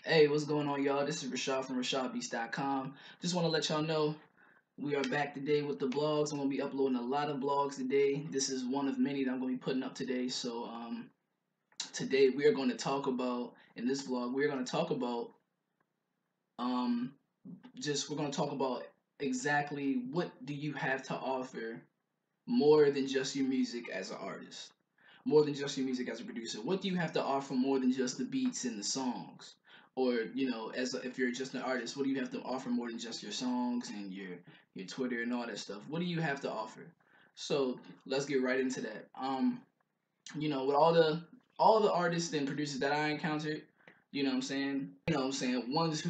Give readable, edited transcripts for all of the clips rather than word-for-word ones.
Hey, what's going on, y'all? This is Rashad from RashadBeats.com. Just want to let y'all know we are back today with the blogs. I'm going to be uploading a lot of blogs today. This is one of many that I'm going to be putting up today. So, today we are going to talk about, in this vlog, we're going to talk about, um, we're going to talk about exactly what do you have to offer more than just your music as an artist, more than just your music as a producer. What do you have to offer more than just the beats and the songs? Or if you're just an artist, what do you have to offer more than just your songs and your Twitter and all that stuff? What do you have to offer? So let's get right into that. With all the artists and producers that I encountered, the ones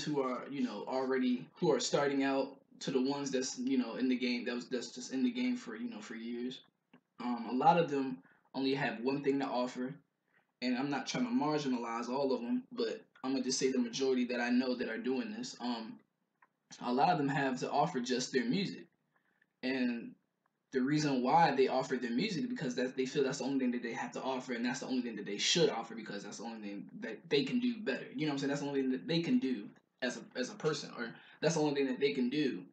who are already who are starting out to the ones that's in the game that's just in the game for for years. A lot of them only have one thing to offer, and I'm not trying to marginalize all of them, but I'm gonna just say the majority that I know that are doing this. A lot of them have to offer just their music, and the reason why they offer their music is because that they feel that's the only thing that they have to offer, and that's the only thing that they should offer because that's the only thing that they can do better. You know what I'm saying? That's the only thing that they can do as a person, or that's the only thing that they can do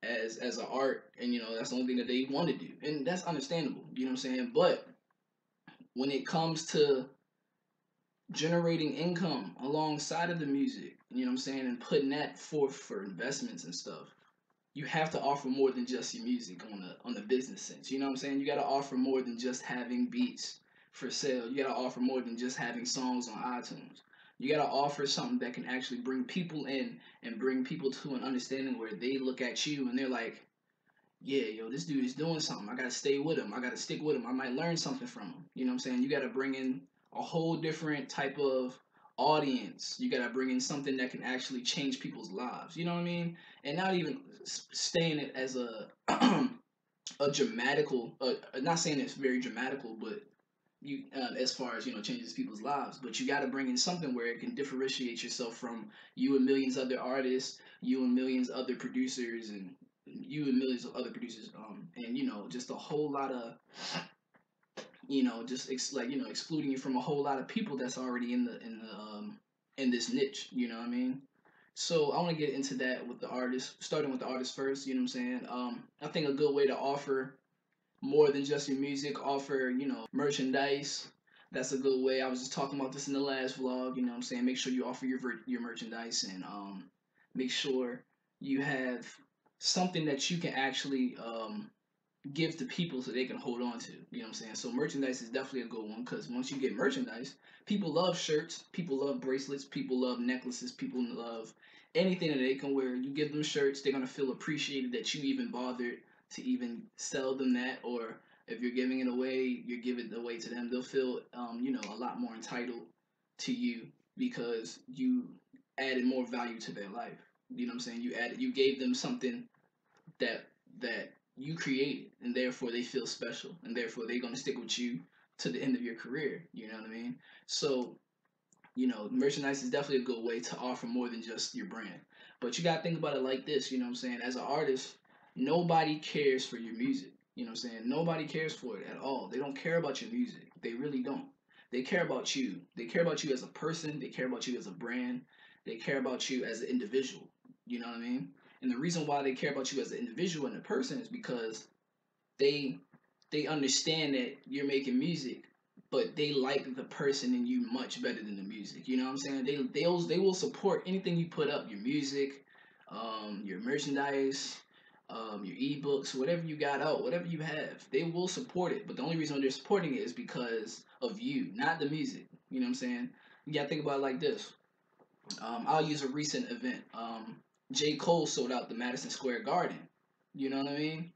as an art, and that's the only thing that they want to do, and that's understandable. You know what I'm saying? But when it comes to generating income alongside of the music, you know what I'm saying, and putting that forth for investments and stuff, you have to offer more than just your music on the business sense. You know what I'm saying? You got to offer more than just having beats for sale. You got to offer more than just having songs on iTunes. You got to offer something that can actually bring people in and bring people to an understanding where they look at you and they're like, yeah, yo, this dude is doing something. I gotta stay with him. I gotta stick with him. I might learn something from him. You know what I'm saying? You gotta bring in a whole different type of audience. You gotta bring in something that can actually change people's lives. You know what I mean? And not even staying it as a a dramatical. Not saying it's very dramatical, but you as far as changes people's lives. But you gotta bring in something where it can differentiate yourself from you and millions other artists, you and millions other producers, and you and millions of other producers, and just a whole lot of excluding you from a whole lot of people that's already in this niche. You know what I mean? So I want to get into that with the artist, starting with the artist first. You know what I'm saying? I think a good way to offer more than just your music, offer merchandise. That's a good way. I was just talking about this in the last vlog. You know what I'm saying? Make sure you offer your merchandise, and make sure you have something that you can actually give to people so they can hold on to. You know what I'm saying? So merchandise is definitely a good one because once you get merchandise, people love shirts, people love bracelets, people love necklaces, people love anything that they can wear. You give them shirts, they're gonna feel appreciated that you even bothered to even sell them that, or if you're giving it away, you're giving it away to them. They'll feel a lot more entitled to you because you added more value to their life. You know what I'm saying? You gave them something that you created, and therefore they feel special, and therefore they're gonna stick with you to the end of your career. You know what I mean? So merchandise is definitely a good way to offer more than just your brand. But you gotta think about it like this. You know what I'm saying? As an artist, nobody cares for your music. You know what I'm saying? Nobody cares for it at all. They don't care about your music. They really don't. They care about you. They care about you as a person. They care about you as a brand. They care about you as an individual. You know what I mean? And the reason why they care about you as an individual and a person is because they they understand that you're making music, but they like the person in you much better than the music. You know what I'm saying? They will support anything you put up, your music, your merchandise, your ebooks, whatever you got out, whatever you have. They will support it, but the only reason they're supporting it is because of you, not the music. You know what I'm saying? You gotta think about it like this. I'll use a recent event. J. Cole sold out the Madison Square Garden. You know what I mean?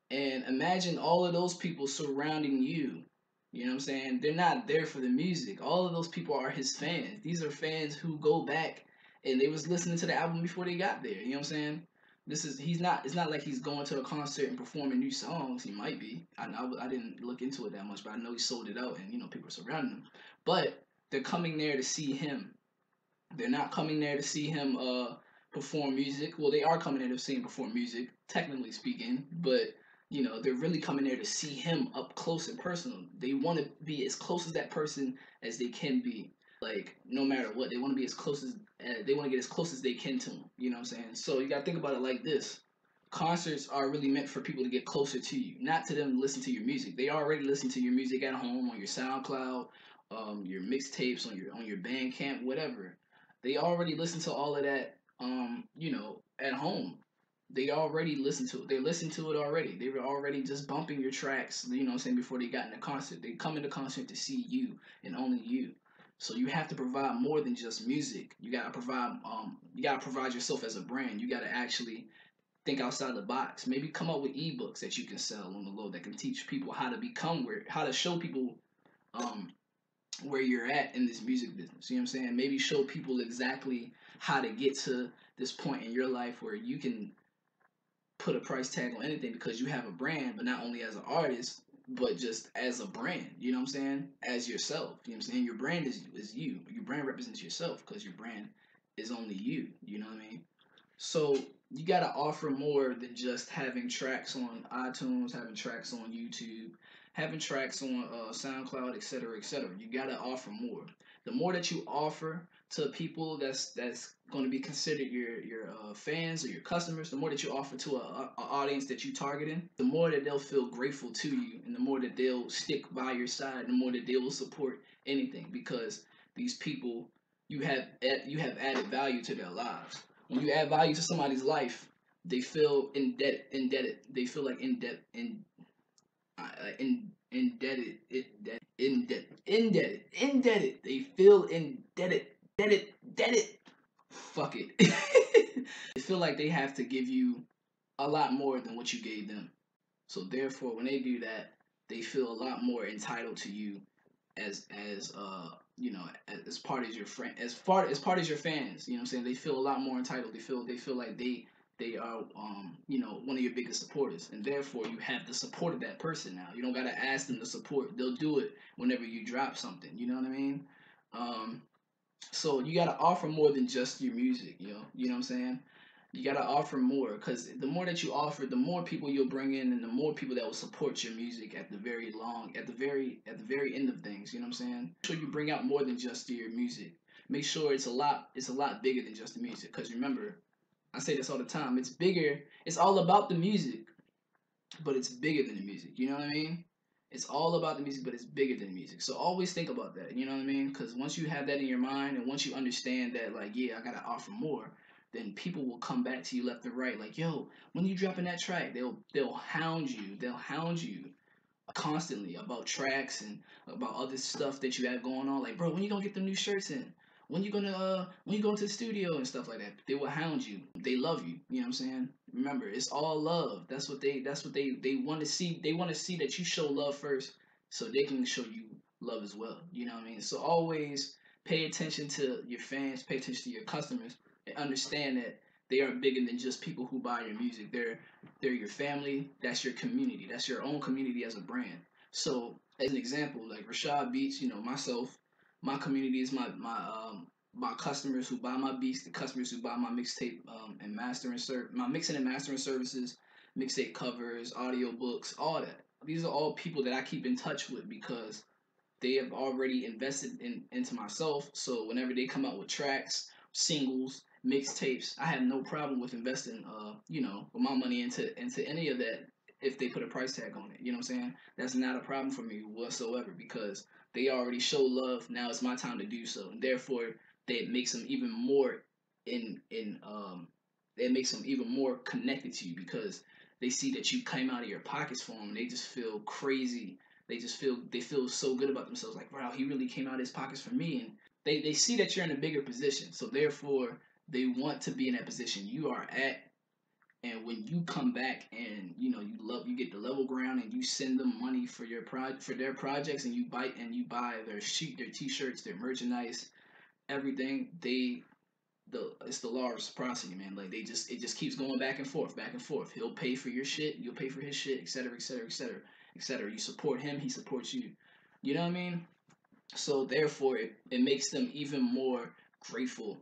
And imagine all of those people surrounding you. You know what I'm saying? They're not there for the music. All of those people are his fans. These are fans who go back and they was listening to the album before they got there. You know what I'm saying? It's not like he's going to a concert and performing new songs. He might be. I didn't look into it that much, but I know he sold it out and people are surrounding him. But they're coming there to see him. They're not coming there to see him perform music. Well, they are coming there to see him perform music, technically speaking, but they're really coming there to see him up close and personal. They want to be as close as that person as they can be. Like no matter what, they want to be as close as they want to get as close as they can to them. You know what I'm saying? So you gotta think about it like this: concerts are really meant for people to get closer to you, not to them to listen to your music. They already listen to your music at home on your SoundCloud, your mixtapes on your Bandcamp, whatever. They already listen to all of that, at home. They already listen to it. They listen to it already. They were already just bumping your tracks, you know what I'm saying, before they got in the concert. They come in the concert to see you and only you. So you have to provide more than just music. You gotta provide yourself as a brand. You gotta actually think outside the box. Maybe come up with ebooks that you can sell on the low that can teach people how to show people um where you're at in this music business. You know what I'm saying? Maybe show people exactly how to get to this point in your life where you can put a price tag on anything because you have a brand, but not only as an artist, but just as a brand. You know what I'm saying? As yourself. You know what I'm saying? Your brand is you. Your brand represents yourself because your brand is only you. You know what I mean? So you gotta offer more than just having tracks on iTunes, having tracks on YouTube, having tracks on SoundCloud, etc., etc. You gotta offer more. The more that you offer to people that's going to be considered your fans or your customers, the more that you offer to a audience that you targeting, the more that they'll feel grateful to you, and the more that they'll stick by your side, the more that they will support anything because these people you have added value to their lives. When you add value to somebody's life, they feel indebted. They feel like indebted. They feel indebted. Fuck it. They feel like they have to give you a lot more than what you gave them. So therefore, when they do that, they feel a lot more entitled to you as part of your friend as part as your fans. You know what I'm saying? They feel a lot more entitled. They feel like they are one of your biggest supporters, and therefore you have the support of that person now. You don't gotta ask them to support. They'll do it whenever you drop something. You know what I mean? Um, so you gotta offer more than just your music. You know what I'm saying? You gotta offer more because the more that you offer, the more people you'll bring in, and the more people that will support your music at the very end of things. You know what I'm saying? Make sure you bring out more than just your music. Make sure it's a lot bigger than just the music. Because remember, I say this all the time. It's bigger. It's all about the music, but it's bigger than the music. You know what I mean? It's all about the music, but it's bigger than the music. So always think about that. You know what I mean? Because once you have that in your mind, and once you understand that, like, yeah, I gotta offer more, then people will come back to you left and right. Like, yo, when you dropping that track, they'll hound you. They'll hound you constantly about tracks and about other stuff that you have going on. Like, bro, when you gonna get the new shirts in? When you go to the studio and stuff like that? They will hound you. They love you. You know what I'm saying? Remember, it's all love. They want to see. They want to see that you show love first, so they can show you love as well. You know what I mean? So always pay attention to your fans, pay attention to your customers, and understand that they are bigger than just people who buy your music. They're your family. That's your community. That's your own community as a brand. So, as an example, like Rashad Beats, myself, my community is my customers who buy my beats, the customers who buy my mixtape and my mixing and mastering services, mixtape covers, audio books, all that. These are all people that I keep in touch with because they have already invested into myself. So whenever they come out with tracks, singles, mixtapes, I have no problem with investing with my money into any of that if they put a price tag on it. You know what I'm saying? That's not a problem for me whatsoever because they already show love. Now it's my time to do so. And therefore that makes them even more in it makes them even more connected to you because they see that you came out of your pockets for them and they just feel crazy. They feel so good about themselves, like, wow, he really came out of his pockets for me. And they see that you're in a bigger position. So therefore they want to be in that position you are at. And when you come back and you get the level ground and you send them money for for their projects and you buy their t-shirts, their merchandise, everything, it's the law of reciprocity, man. Like it just keeps going back and forth, back and forth. He'll pay for your shit, you'll pay for his shit, etc., etc., etc., etc. You support him, he supports you. You know what I mean? So therefore, it makes them even more grateful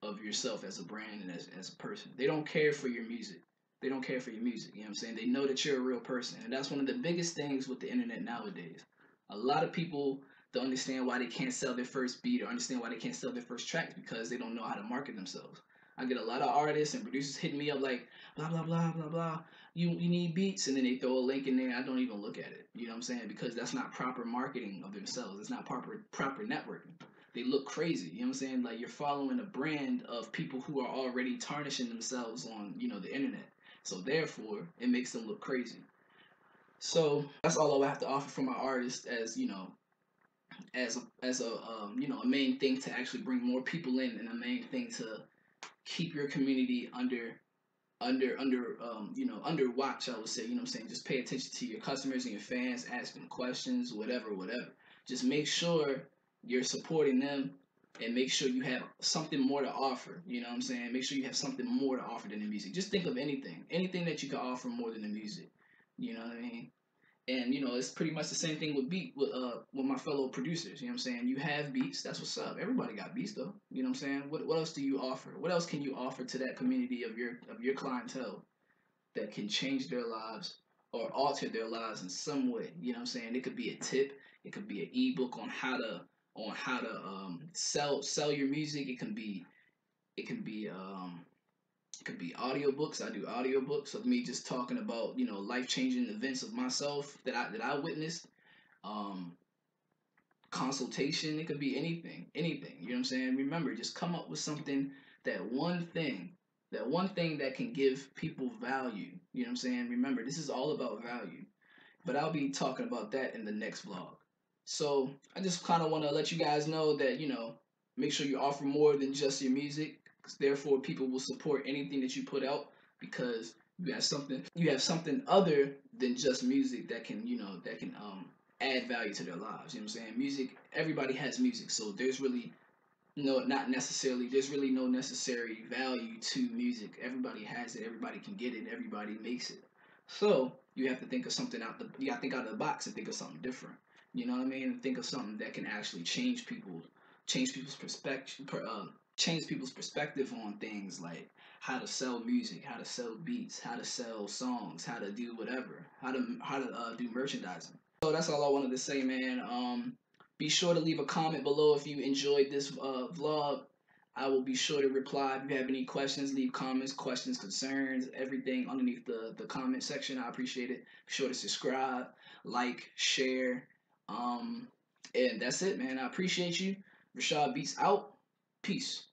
of yourself as a brand and as a person. They don't care for your music. They don't care for your music. You know what I'm saying? They know that you're a real person, and that's one of the biggest things with the internet nowadays. A lot of people to understand why they can't sell their first beat or understand why they can't sell their first track because they don't know how to market themselves. I get a lot of artists and producers hitting me up like blah blah blah blah blah. You need beats, and then they throw a link in there. I don't even look at it. You know what I'm saying? Because that's not proper marketing of themselves. It's not proper networking. They look crazy. You know what I'm saying? Like you're following a brand of people who are already tarnishing themselves on the internet. So therefore, it makes them look crazy. So that's all I have to offer for my artist, as a main thing to actually bring more people in, and a main thing to keep your community under watch. I would say, what I'm saying, just pay attention to your customers and your fans, ask them questions, whatever. Just make sure you're supporting them, and make sure you have something more to offer. You know what I'm saying? Make sure you have something more to offer than the music. Just think of anything that you can offer more than the music. You know what I mean? And it's pretty much the same thing with my fellow producers. You know what I'm saying? You have beats, that's what's up. Everybody got beats though. You know what I'm saying? What else do you offer? What else can you offer to that community of your clientele that can change their lives or alter their lives in some way? You know what I'm saying? It could be a tip, it could be an ebook on how to sell your music. It could be audiobooks. I do audiobooks of me just talking about, life changing events of myself that I witnessed. Um, Consultation. It could be anything. You know what I'm saying? Remember, just come up with something, that one thing, that can give people value. You know what I'm saying? Remember, this is all about value. But I'll be talking about that in the next vlog. So I just kind of want to let you guys know that, make sure you offer more than just your music. 'Cause therefore, people will support anything that you put out, because you have something other than just music that can, add value to their lives. You know what I'm saying? Music, everybody has music, so there's really there's really no necessary value to music. Everybody has it, everybody can get it, everybody makes it. So you have to think of something you got to think out of the box and think of something different. You know what I mean? And think of something that can actually change people's perspective on things like how to sell music, how to sell beats, how to sell songs, how to do whatever, how to do merchandising. So that's all I wanted to say, man. Be sure to leave a comment below if you enjoyed this vlog. I will be sure to reply. If you have any questions, leave comments, questions, concerns, everything underneath the comment section. I appreciate it. Be sure to subscribe, like, share. And that's it, man. I appreciate you. Rashad Beats out. Peace.